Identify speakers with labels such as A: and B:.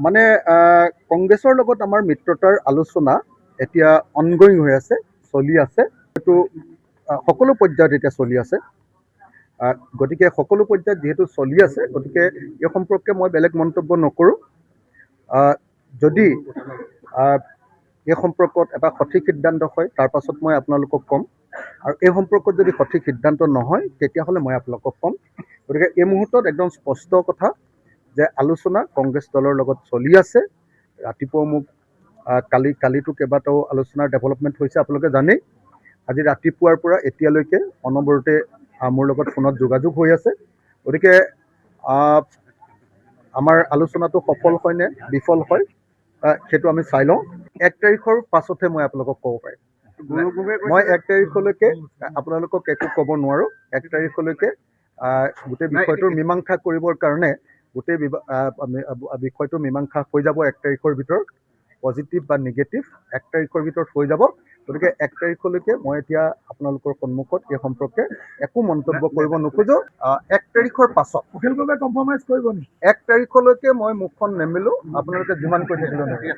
A: মানে কংগ্ৰেছৰ লগত আমাৰ মিত্ৰতাৰ আলোচনা এতিয়া অনগয়িং হৈ আছে, চলি আছে। এইটো সকলো পৰ্যায়ত এতিয়া চলি আছে। গতিকে সকলো পৰ্যায়ত যিহেতু চলি আছে, গতিকে এই সম্পৰ্কে মই বেলেগ মন্তব্য নকৰোঁ। যদি এই সম্পৰ্কত এটা সঠিক সিদ্ধান্ত হয়, তাৰ পাছত মই আপোনালোকক ক'ম। আৰু এই সম্পৰ্কত যদি সঠিক সিদ্ধান্ত নহয়, তেতিয়াহ'লে মই আপোনালোকক ক'ম। গতিকে এই মুহূৰ্তত একদম স্পষ্ট কথা যে আলোচনা কংগ্ৰেছ দলৰ লগত চলি আছে। ৰাতিপুৱা মোক কালিতো কেইবাটাও আলোচনাৰ ডেভেলপমেণ্ট হৈছে, আপোনালোকে জানেই। আজি ৰাতিপুৱাৰ পৰা এতিয়ালৈকে অনবৰতে মোৰ লগত ফোনত যোগাযোগ হৈ আছে। গতিকে আমাৰ আলোচনাটো সফল হয় নে বিফল হয়, সেইটো আমি চাই লওঁ। 1 তাৰিখৰ পাছতহে মই আপোনালোকক ক'ব পাৰিম। মই 1 তাৰিখলৈকে আপোনালোকক একো ক'ব নোৱাৰোঁ। 1 তাৰিখলৈকে গোটেই বিষয়টোৰ মীমাংসা কৰিবৰ কাৰণে গোটেই বিষয়টো মীমাংসা হৈ যাব 1 তাৰিখৰ ভিতৰত। পজিটিভ বা নিগেটিভ 1 তাৰিখৰ ভিতৰত হৈ যাব। গতিকে 1 তাৰিখলৈকে মই এতিয়া আপোনালোকৰ সন্মুখত এই সম্পৰ্কে একো মন্তব্য কৰিব নোখোজোঁ। 1 তাৰিখৰ পাছত
B: অখিলভাৱে কম্প্ৰমাইজ কৰিব নেকি?
A: 1 তাৰিখলৈকে মই মুখখন নেমেলোঁ, আপোনালোকে যিমান কৈ থাকিলেও নেমেলোঁ।